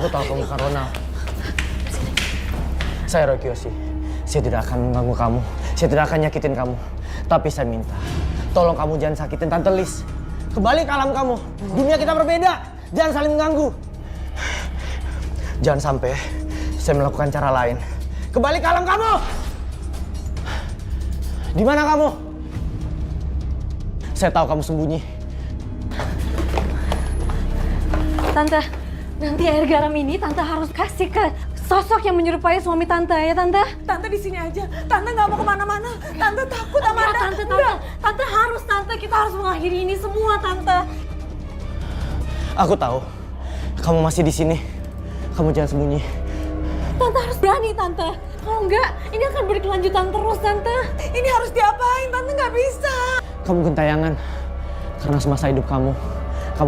Aku tahu kamu bukan Ronald. Saya Roy Kiyoshi. Saya tidak akan mengganggu kamu. Saya tidak akan nyakitin kamu. Tapi saya minta, tolong kamu jangan sakitin Tante Liz. Kembali ke alam kamu. Dunia kita berbeda. Jangan saling mengganggu. Jangan sampai saya melakukan cara lain. Kembali ke alam kamu. Di mana kamu? Saya tahu kamu sembunyi. Tante, nanti air garam ini Tante harus kasih ke sosok yang menyerupai suami Tante ya Tante. Tante di sini aja. Tante nggak mau kemana-mana. Tante takut Amanda. Tante harus kita harus mengakhiri ini semua Tante. Aku tahu kamu masih di sini. Kamu jangan sembunyi. Tante harus berani Tante. Kalau enggak, ini akan berkelanjutan terus Tante. Ini harus diapain? Tante nggak bisa. Kamu gentayangan karena semasa hidup kamu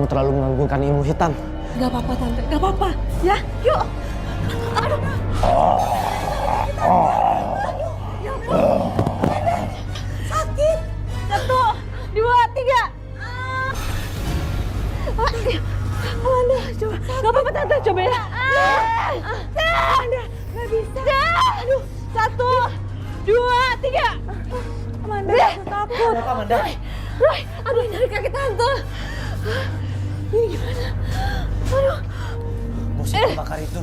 terlalu mengagungkan ilmu hitam. Gak apa-apa Tante, gak apa-apa. Ya, yuk. Aduh. Sakit. 1, 2, 3. Amanda, coba. Gak apa-apa Tante, coba ya. Amanda, nggak bisa. Aduh, 1, 2, 3. Amanda, aku takut. Kenapa, Amanda? Roy, aduh nyari kaki Tante. Ini gimana? Aduh. Musik bakar itu.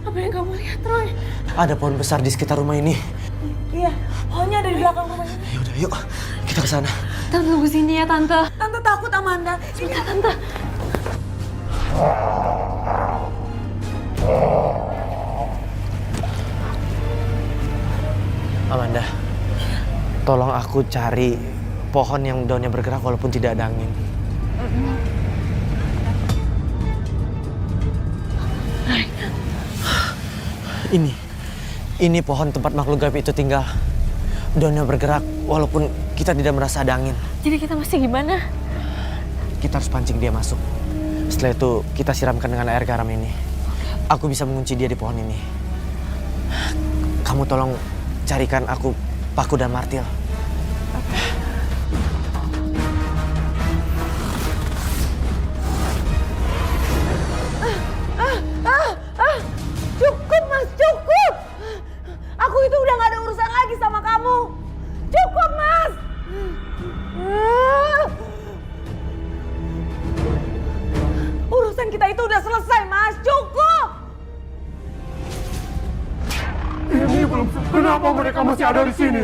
Apa yang kamu lihat, Roy? Ada pohon besar di sekitar rumah ini. Iya, pohonnya ada di belakang rumah ini. Ya udah, yuk kita ke sana. Tante tunggu sini ya, Tante. Tante takut, Amanda. Sebentar, Tante. Amanda, tolong aku cari pohon yang daunnya bergerak walaupun tidak ada angin. Ini pohon tempat makhluk gaib itu tinggal. Daunnya bergerak walaupun kita tidak merasa ada angin. Jadi kita mesti gimana? Kita harus pancing dia masuk. Setelah itu kita siramkan dengan air garam ini. Aku bisa mengunci dia di pohon ini. Kamu tolong carikan aku paku dan martil. Cukup, Mas, cukup. Aku itu udah gak ada urusan lagi sama kamu. Cukup, Mas. Urusan kita itu udah selesai, Mas. Cukup. Ini belum. Kenapa mereka masih ada di sini?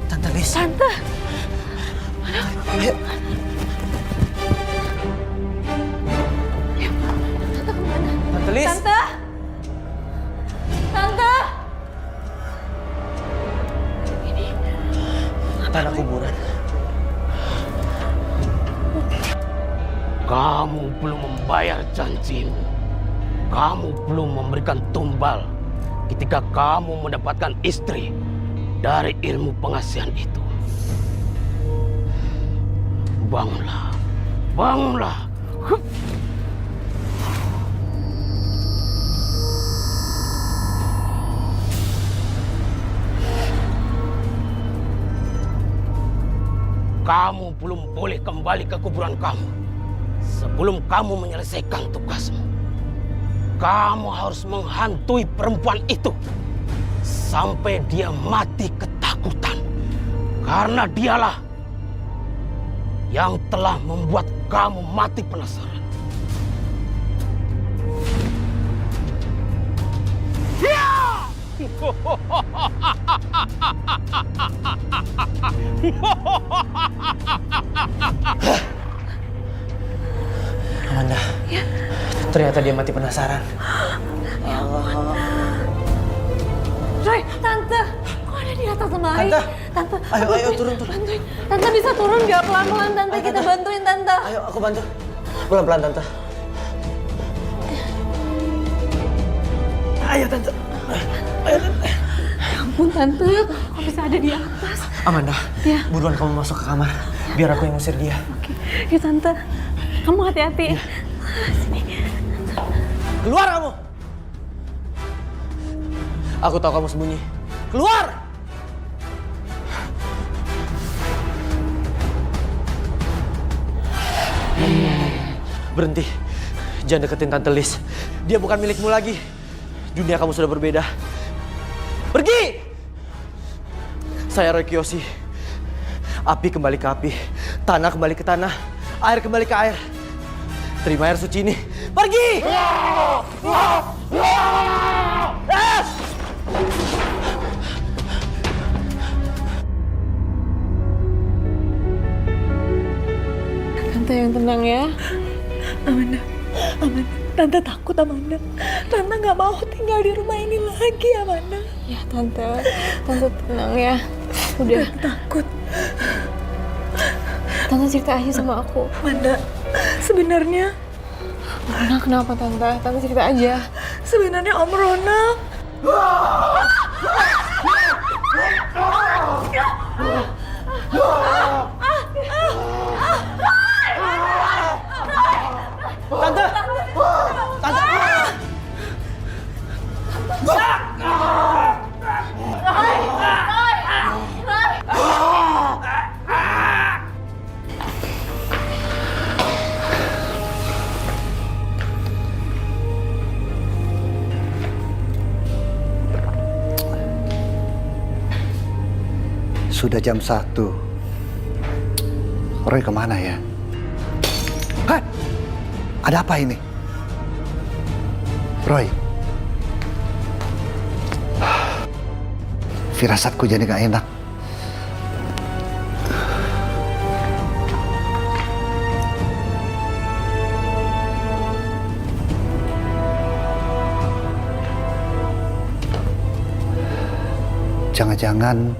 Tante Liz. Tante. Ayo. Tante Liz. Tante. Tante. Tanah kuburan. Kamu belum membayar janjimu. Kamu belum memberikan tumbal ketika kamu mendapatkan istri dari ilmu pengasihan itu. Bangunlah, bangunlah. Kamu belum boleh kembali ke kuburan kamu sebelum kamu menyelesaikan tugasmu. Kamu harus menghantui perempuan itu sampai dia mati ketakutan. Karena dialah yang telah membuat kamu mati penasaran. Amanda. Ya. Ternyata dia mati penasaran. Roy, Tante. Kok ada di atas lemari? Tante. Tante. Ayo, turun. Bantuin. Tante bisa turun nggak pelan-pelan, Tante? Kita bantuin, Tante. Ayo, aku bantu. Pelan-pelan, Tante. Ayo, Tante. Ayo, Tante. Ya ampun, Tante. Kok bisa ada di atas? Amanda, Ya. buruan kamu masuk ke kamar. Biar aku yang ngusir dia. Oke. Yuk Tante, kamu hati-hati. Sini. Keluar kamu! Aku tahu kamu sembunyi. Keluar! Berhenti. Jangan deketin Tante Lis. Dia bukan milikmu lagi. Dunia kamu sudah berbeda. Pergi! Saya Roy Kiyoshi. Api kembali ke api. Tanah kembali ke tanah. Air kembali ke air. Terima air suci ini. Pergi! Tante yang tenang ya. Amanda, Tante takut Amanda. Tante nggak mau tinggal di rumah ini lagi Amanda. Ya Tante tenang ya. Udah. Tante takut. Tante cerita aja sama aku. Amanda, sebenarnya Kenapa Tante? Tante cerita aja. sebenarnya Om Ronald. Tante! Tante! Sudah jam 1. Roy kemana ya? Hah? Ada apa ini? Roy. Firasatku jadi gak enak. Jangan-jangan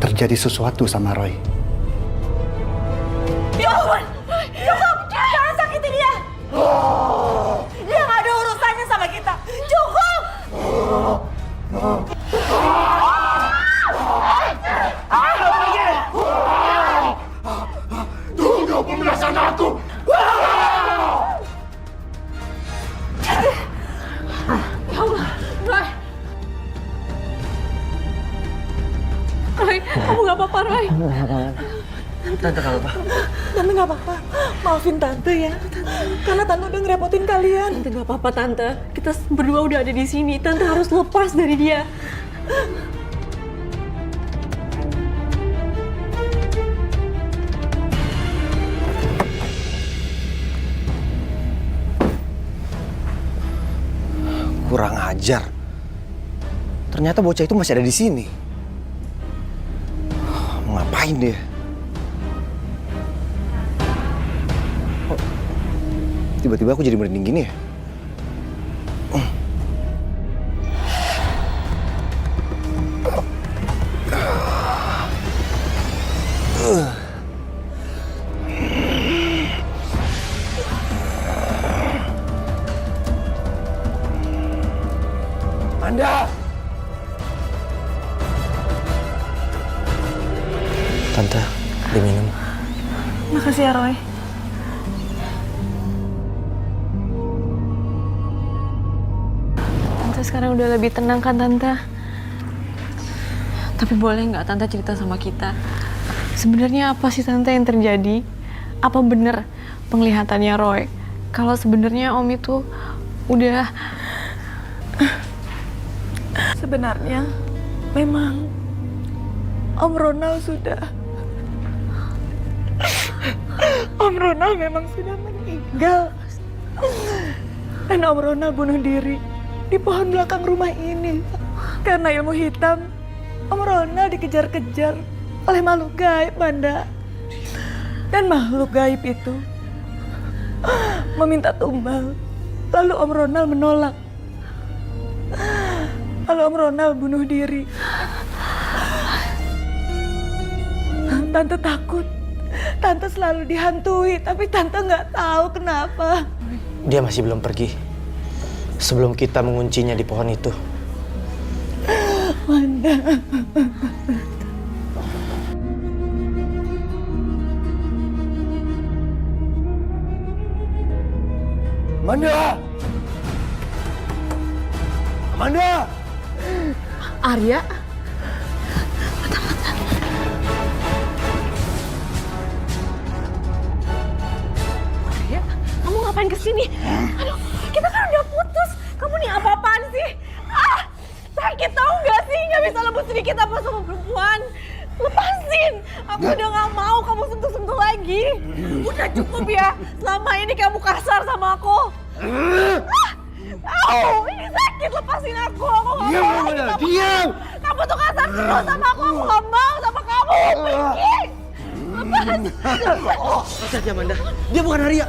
terjadi sesuatu sama Roy. Cukup! Jangan sakiti dia! Dia nggak ada urusannya sama kita. Cukup! Tunggu pembelasan aku! Roy, kamu gak apa-apa Roy. Tante gak apa-apa. Tante nggak apa-apa. Maafin Tante ya. Karena Tante udah ngerepotin kalian. Tante gak apa-apa Tante. Kita berdua udah ada di sini. Tante harus lepas dari dia. Kurang ajar. Ternyata bocah itu masih ada di sini. Mau ngapain dia? Kok tiba-tiba aku jadi merinding gini ya? Anda! Tante, diminum. Makasih ya Roy. Tante sekarang udah lebih tenang kan Tante? Tapi boleh nggak Tante cerita sama kita? Sebenarnya apa sih Tante yang terjadi? Apa bener penglihatannya Roy? Kalau sebenarnya Om itu udah... Sebenarnya memang Om Ronald sudah memang sudah meninggal. Dan Om Ronald bunuh diri di pohon belakang rumah ini. Karena ilmu hitam, Om Ronald dikejar-kejar oleh makhluk gaib, Banda. Dan makhluk gaib itu meminta tumbal. Lalu Om Ronald menolak. Lalu Om Ronald bunuh diri. Tante takut. Tante selalu dihantui, tapi Tante nggak tahu kenapa. Dia masih belum pergi. Sebelum kita menguncinya di pohon itu. Wanda. Amanda! Amanda! Arya? Arya, kamu ngapain kesini? Aduh, kita kan udah putus. Kamu nih apa-apaan sih? Ah, sakit tahu nggak sih? Nggak bisa lembut sedikit apa sama perempuan. Lepasin! Aku udah nggak mau kamu sentuh-sentuh lagi. Udah cukup ya. Selama ini kamu kasar sama aku. Ini sakit, lepasin aku. Aku nggak Diam, mau. Amanda, diam! Kamu tuh kasar terus sama aku nggak mau sama kamu. Pergi. Lepas. Hati-hati Amanda, dia bukan Arya.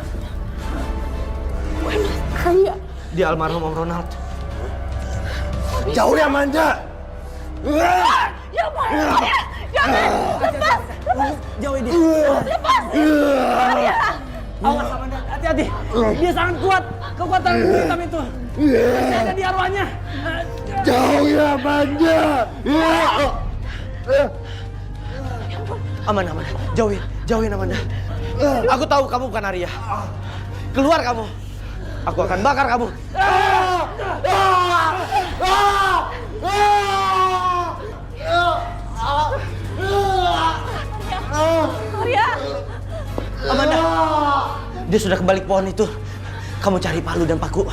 Arya. Dia almarhum Om Ronald. Jauh ya, Amanda! Ya ampun, Arya. Jangan. Lepas. Jauhi dia. Lepas. Arya. Awas Amanda, hati-hati. Dia sangat kuat. Kekuatan hitam itu. Masih ada di arwahnya. Jauh ya, Amanda! Aman, aman. Jauhin Amanda. Aku tahu kamu bukan Arya. Keluar kamu. Aku akan bakar kamu. Arya. Amanda, dia sudah kembali ke pohon itu. Kamu cari palu dan paku.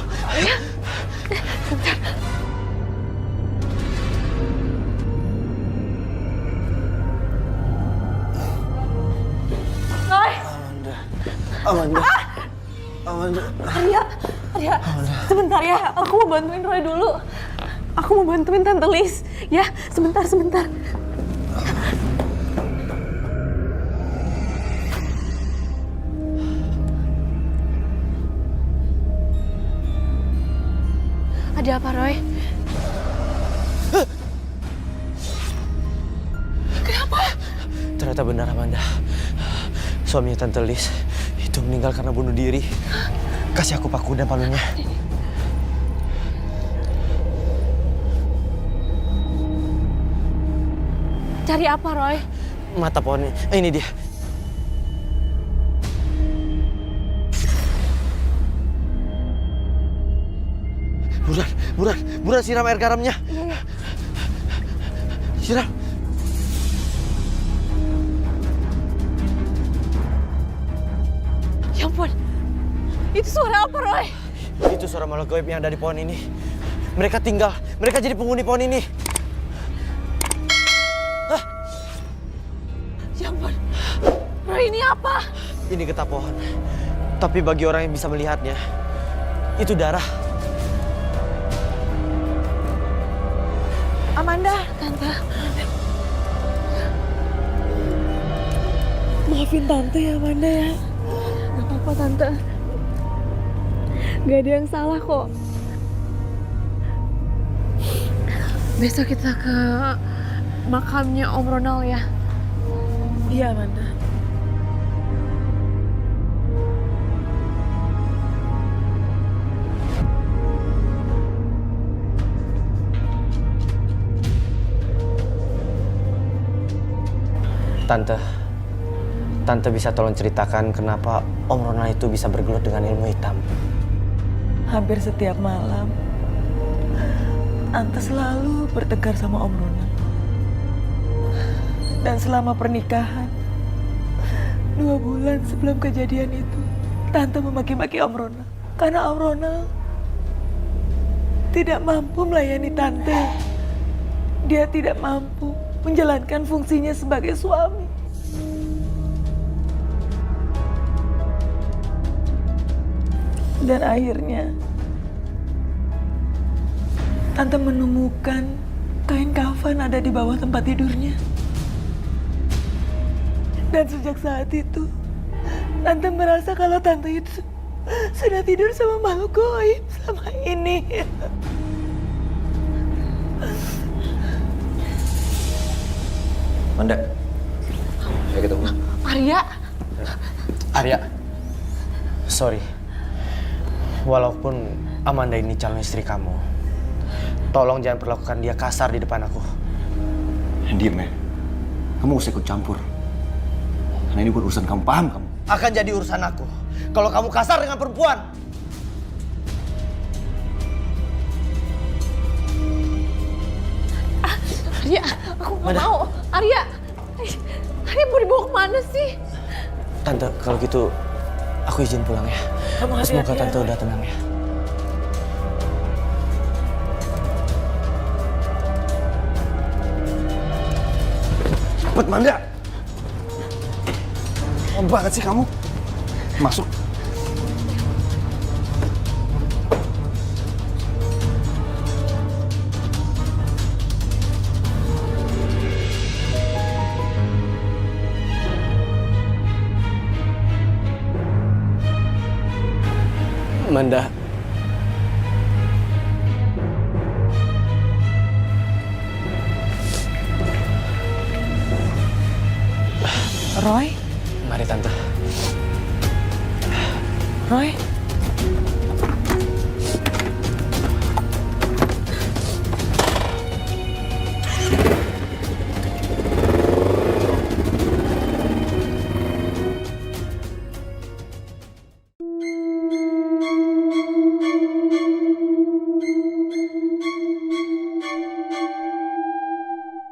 Roy. Amanda. Amanda. Arya, sebentar ya. Aku mau bantuin Roy dulu. Aku mau bantuin Tante Lis. Ya, sebentar. Ada apa, Roy? Kenapa? Ternyata benar Amanda. Suaminya Tante Lis itu meninggal karena bunuh diri. Kasih aku paku dan palunya. Cari apa, Roy? Mata pohonnya. Ini dia. Buruan siram air garamnya. Siram. Ya ampun. Itu suara apa, Roy? Itu suara makhluk gaib yang ada di pohon ini. Mereka jadi penghuni pohon ini. Ya ampun. Roy, ini apa? Ini getah pohon. Tapi bagi orang yang bisa melihatnya, itu darah. Amanda, Tante. maafin Tante ya Amanda ya. Gak apa-apa, Tante. Gak ada yang salah kok. Besok kita ke makamnya Om Ronald ya. Iya Amanda. Tante bisa tolong ceritakan kenapa Om Ronald itu bisa bergelut dengan ilmu hitam? Hampir setiap malam, Tante selalu bertengkar sama Om Ronald. Dan selama pernikahan, 2 bulan sebelum kejadian itu, Tante memaki-maki Om Ronald. Karena Om Ronald tidak mampu melayani Tante. Dia tidak mampu menjalankan fungsinya sebagai suami. Dan akhirnya, Tante menemukan kain kafan ada di bawah tempat tidurnya. Dan sejak saat itu, Tante merasa kalau Tante itu sudah tidur sama makhluk gaib selama ini. Manda, ayo ketemu. Arya, sorry. Walaupun Amanda ini calon istri kamu, tolong jangan perlakukan dia kasar di depan aku. Diam ya. Kamu usah ikut campur. Karena ini bukan urusan kamu, paham kamu? Akan jadi urusan aku kalau kamu kasar dengan perempuan. nggak mau. Arya mau dibawa kemana sih? Tante, kalau gitu aku izin pulang ya. Kamu hati-hati Semoga ya, Tante Roy. udah tenang ya. Cepet, Manda. Lama banget sih kamu. Masuk. Manda, Roy, mari Tante. Roy,